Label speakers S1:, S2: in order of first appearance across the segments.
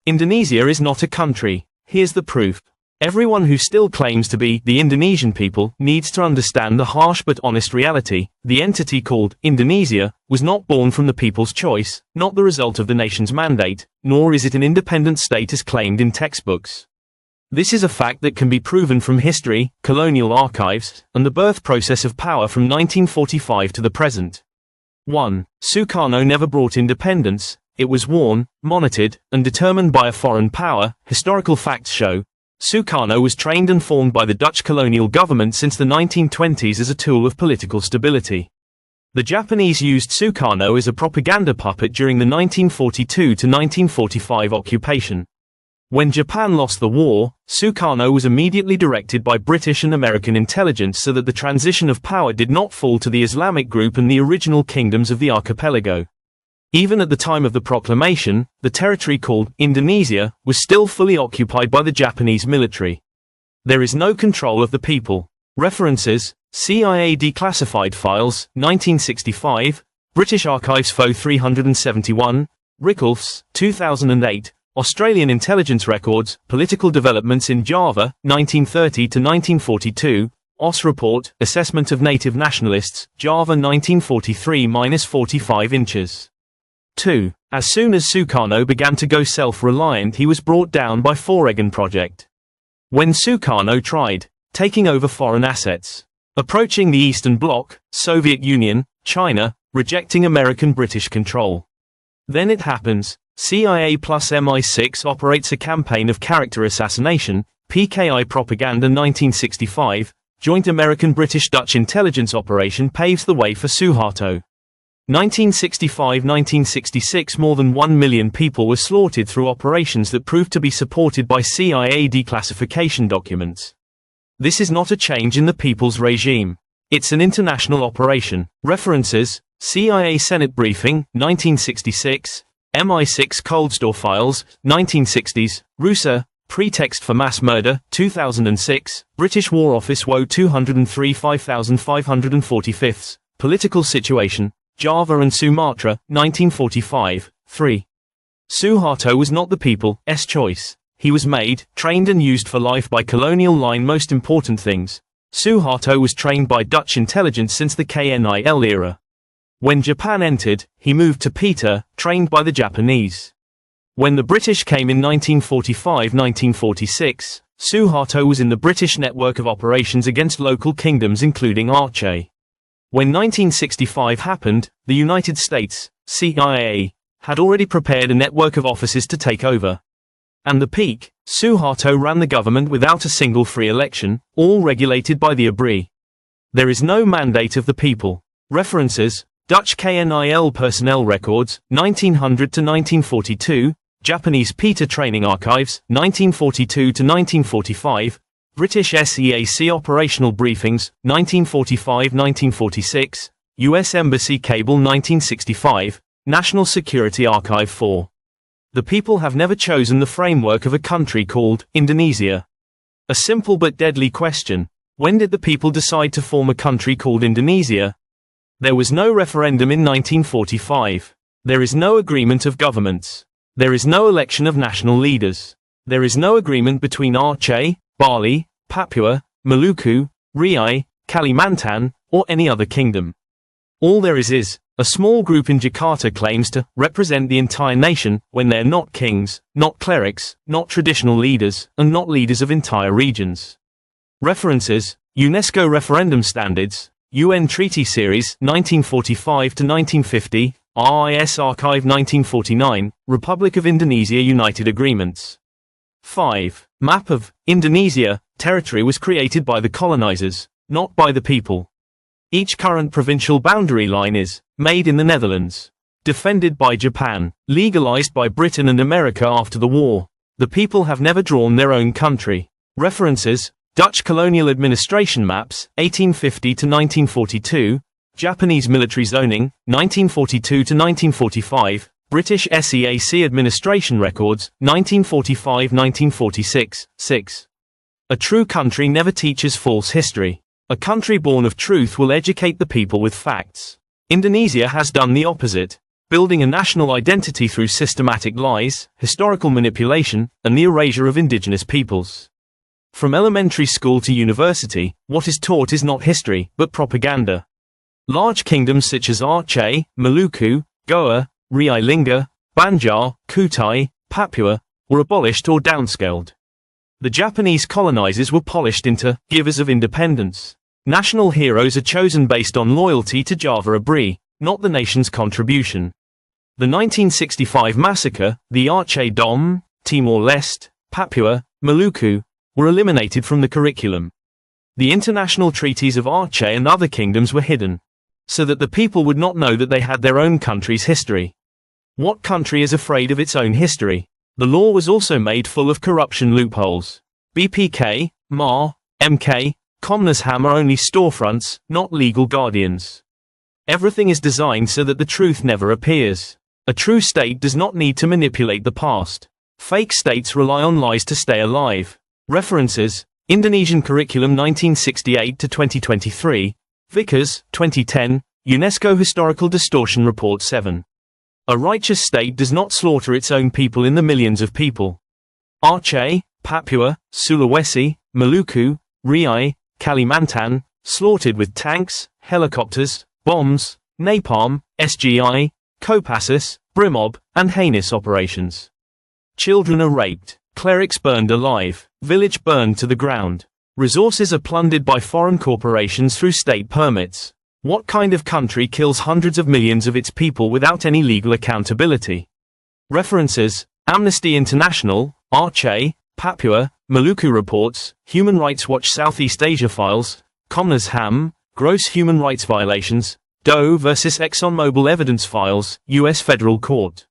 S1: Indonesia is not a country. Here's the proof. Everyone who still claims to be the Indonesian people needs to understand the harsh but honest reality. The entity called Indonesia was not born from the people's choice, not the result of the nation's mandate, nor is it an independent state as claimed in textbooks. This is a fact that can be proven from history, colonial archives, and the birth process of power from 1945 to the present. 1. Sukarno never brought independence. It was worn, monitored, and determined by a foreign power. Historical facts show Sukarno was trained and formed by the Dutch colonial government since the 1920s as a tool of political stability. The Japanese used Sukarno as a propaganda puppet during the 1942 to 1945 occupation. When Japan lost the war, Sukarno was immediately directed by British and American intelligence so that the transition of power did not fall to the Islamic group and the original kingdoms of the archipelago. Even at the time of the proclamation, the territory called Indonesia was still fully occupied by the Japanese military. There is no control of the people. References: CIA Declassified Files, 1965, British Archives FO 371, Rickolfs, 2008, Australian Intelligence Records, Political Developments in Java, 1930 to 1942, OSS Report, Assessment of Native Nationalists, Java 1943-45 inches. 2. As soon as Sukarno began to go self-reliant, he was brought down by Foreign Project. When Sukarno tried taking over foreign assets, approaching the Eastern Bloc, Soviet Union, China, rejecting American-British control. Then it happens, CIA plus MI6 operates a campaign of character assassination, PKI propaganda 1965, joint American-British-Dutch intelligence operation paves the way for Suharto. 1965–1966 More than 1 million people were slaughtered through operations that proved to be supported by CIA declassification documents. This is not a change in the people's regime. It's an international operation. References: CIA Senate Briefing, 1966, MI6 Cold Store Files, 1960s, Rusa, Pretext for Mass Murder, 2006, British War Office WO 203 5545, Political Situation, Java and Sumatra, 1945, 3. Suharto was not the people's choice. He was made, trained and used for life by colonial line. Most important things. Suharto was trained by Dutch intelligence since the KNIL era. When Japan entered, he moved to Peter, trained by the Japanese. When the British came in 1945–1946, Suharto was in the British network of operations against local kingdoms including Aceh. When 1965 happened, the United States, CIA, had already prepared a network of offices to take over. And the peak, Suharto ran the government without a single free election, all regulated by the ABRI. There is no mandate of the people. References: Dutch KNIL Personnel Records, 1900–1942, Japanese Peter Training Archives, 1942–1945, British SEAC Operational Briefings, 1945–1946, U.S. Embassy Cable 1965, National Security Archive 4. The people have never chosen the framework of a country called Indonesia. A simple but deadly question: when did the people decide to form a country called Indonesia? There was no referendum in 1945. There is no agreement of governments. There is no election of national leaders. There is no agreement between Aceh, Bali, Papua, Maluku, Riau, Kalimantan, or any other kingdom. All there is a small group in Jakarta claims to represent the entire nation when they're not kings, not clerics, not traditional leaders, and not leaders of entire regions. References: UNESCO Referendum Standards, UN Treaty Series 1945–1950, RIS Archive 1949, Republic of Indonesia United Agreements. 5. Map of Indonesia. Territory was created by the colonizers, not by the people. Each current provincial boundary line is made in the Netherlands, defended by Japan, legalized by Britain and America after the war. The people have never drawn their own country. References: Dutch Colonial Administration Maps, 1850–1942, Japanese Military Zoning, 1942–1945, British SEAC Administration Records, 1945–1946, 6. A true country never teaches false history. A country born of truth will educate the people with facts. Indonesia has done the opposite. building a national identity through systematic lies, historical manipulation, and the erasure of indigenous peoples. From elementary school to university, what is taught is not history, but propaganda. Large kingdoms such as Aceh, Maluku, Goa, Ria Lingga, Banjar, Kutai, Papua, were abolished or downscaled. The Japanese colonizers were polished into givers of independence. National heroes are chosen based on loyalty to Java Abri, not the nation's contribution. The 1965 massacre, the Aceh Dom, Timor-Leste, Papua, Maluku, were eliminated from the curriculum. The international treaties of Aceh and other kingdoms were hidden, so that the people would not know that they had their own country's history. What country is afraid of its own history? The law was also made full of corruption loopholes. BPK, MA, MK, Komnas HAM are only storefronts, not legal guardians. Everything is designed so that the truth never appears. A true state does not need to manipulate the past. Fake states rely on lies to stay alive. References: Indonesian Curriculum 1968 to 2023, Vickers, 2010, UNESCO Historical Distortion Report 7. A righteous state does not slaughter its own people in the millions of people. Aceh, Papua, Sulawesi, Maluku, Riau, Kalimantan, slaughtered with tanks, helicopters, bombs, napalm, SGI, Kopassus, Brimob, and heinous operations. Children are raped, clerics burned alive, village burned to the ground. Resources are plundered by foreign corporations through state permits. What kind of country kills hundreds of millions of its people without any legal accountability? References: Amnesty International, Aceh, Papua, Maluku Reports, Human Rights Watch Southeast Asia Files, Komnas HAM, Gross Human Rights Violations, Doe vs. ExxonMobil Evidence Files, U.S. Federal Court.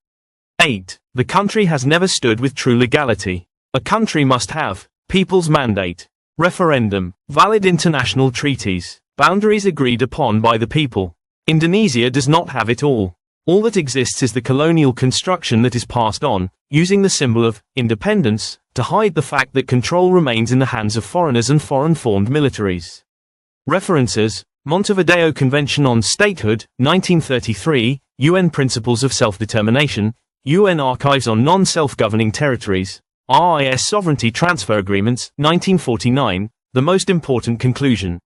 S1: 8. The country has never stood with true legality. A country must have people's mandate, referendum, valid international treaties, boundaries agreed upon by the people. Indonesia does not have it all. All that exists is the colonial construction that is passed on, using the symbol of independence to hide the fact that control remains in the hands of foreigners and foreign-formed militaries. References: Montevideo Convention on Statehood, 1933, UN Principles of Self-Determination, UN Archives on Non-Self-Governing Territories, RIS Sovereignty Transfer Agreements, 1949, the most important conclusion.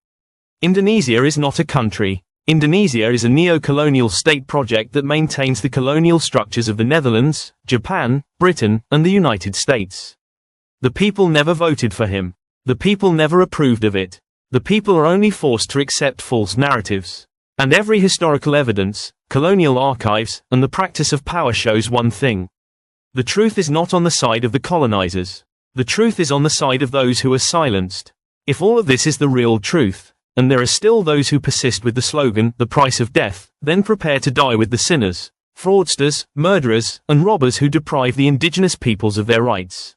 S1: Indonesia is not a country. Indonesia is a neo-colonial state project that maintains the colonial structures of the Netherlands, Japan, Britain, and the United States. The people never voted for him. The people never approved of it. The people are only forced to accept false narratives. And every historical evidence, colonial archives, and the practice of power shows one thing. The truth is not on the side of the colonizers. The truth is on the side of those who are silenced. If all of this is the real truth, and there are still those who persist with the slogan, the price of death, then prepare to die with the sinners, fraudsters, murderers, and robbers who deprive the indigenous peoples of their rights.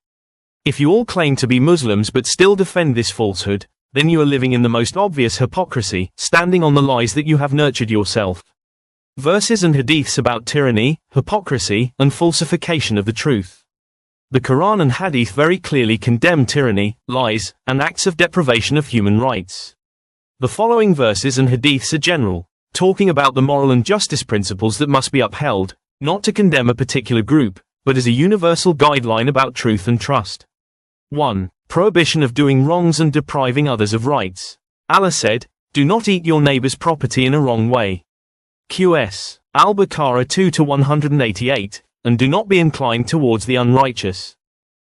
S1: If you all claim to be Muslims but still defend this falsehood, then you are living in the most obvious hypocrisy, standing on the lies that you have nurtured yourself. Verses and hadiths about tyranny, hypocrisy, and falsification of the truth. The Quran and Hadith very clearly condemn tyranny, lies, and acts of deprivation of human rights. The following verses and hadiths are general, talking about the moral and justice principles that must be upheld, not to condemn a particular group, but as a universal guideline about truth and trust. 1. Prohibition of doing wrongs and depriving others of rights. Allah said, "Do not eat your neighbor's property in a wrong way." QS. Al-Baqarah 2-188, and do not be inclined towards the unrighteous.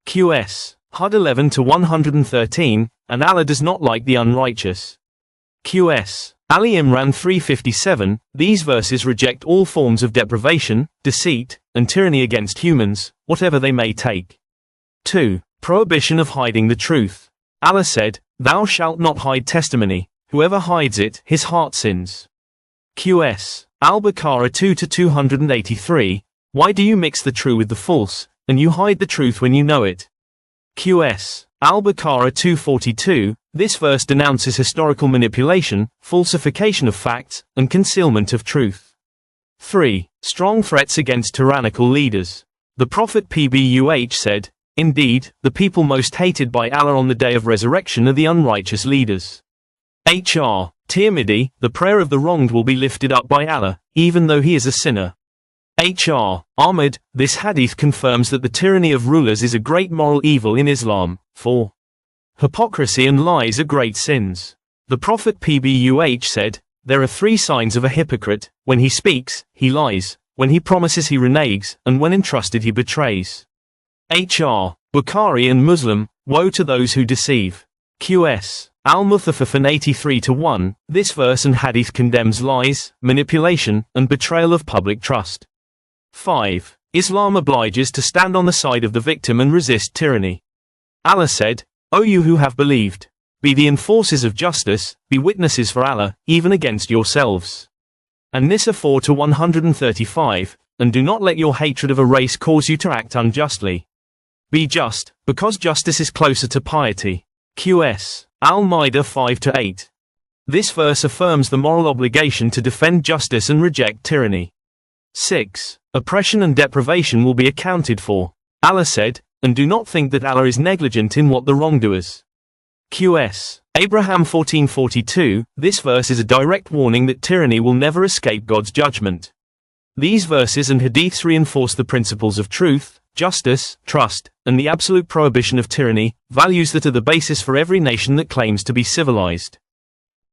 S1: QS. Hud 11-113, and Allah does not like the unrighteous. QS. Ali Imran 357, these verses reject all forms of deprivation, deceit, and tyranny against humans, whatever they may take. 2. Prohibition of hiding the truth. Allah said, "Thou shalt not hide testimony, whoever hides it, his heart sins." QS. Al-Baqarah 2-283, why do you mix the true with the false, and you hide the truth when you know it? QS. Al-Baqarah 242, this verse denounces historical manipulation, falsification of facts, and concealment of truth. 3. Strong threats against tyrannical leaders. The Prophet PBUH said, "Indeed, the people most hated by Allah on the day of resurrection are the unrighteous leaders." HR. Tirmidhi, the prayer of the wronged will be lifted up by Allah, even though he is a sinner. Ahmad, this hadith confirms that the tyranny of rulers is a great moral evil in Islam, for hypocrisy and lies are great sins. The Prophet Pbuh said, there are 3 signs of a hypocrite: when he speaks, he lies; when he promises, he reneges; and when entrusted, he betrays. Bukhari and Muslim, woe to those who deceive. QS Al-Muthaffifin 83-1, this verse and hadith condemns lies, manipulation, and betrayal of public trust. 5. Islam obliges to stand on the side of the victim and resist tyranny. Allah said, O you who have believed, be the enforcers of justice, be witnesses for Allah, even against yourselves. An-Nisa 4-135, and do not let your hatred of a race cause you to act unjustly. Be just, because justice is closer to piety. QS Al-Ma'idah 5-8. This verse affirms the moral obligation to defend justice and reject tyranny. 6. Oppression and deprivation will be accounted for. Allah said, and do not think that Allah is negligent in what the wrongdoers. QS Abraham 14:42, this verse is a direct warning that tyranny will never escape God's judgment. These verses and hadiths reinforce the principles of truth, justice, trust, and the absolute prohibition of tyranny, values that are the basis for every nation that claims to be civilized.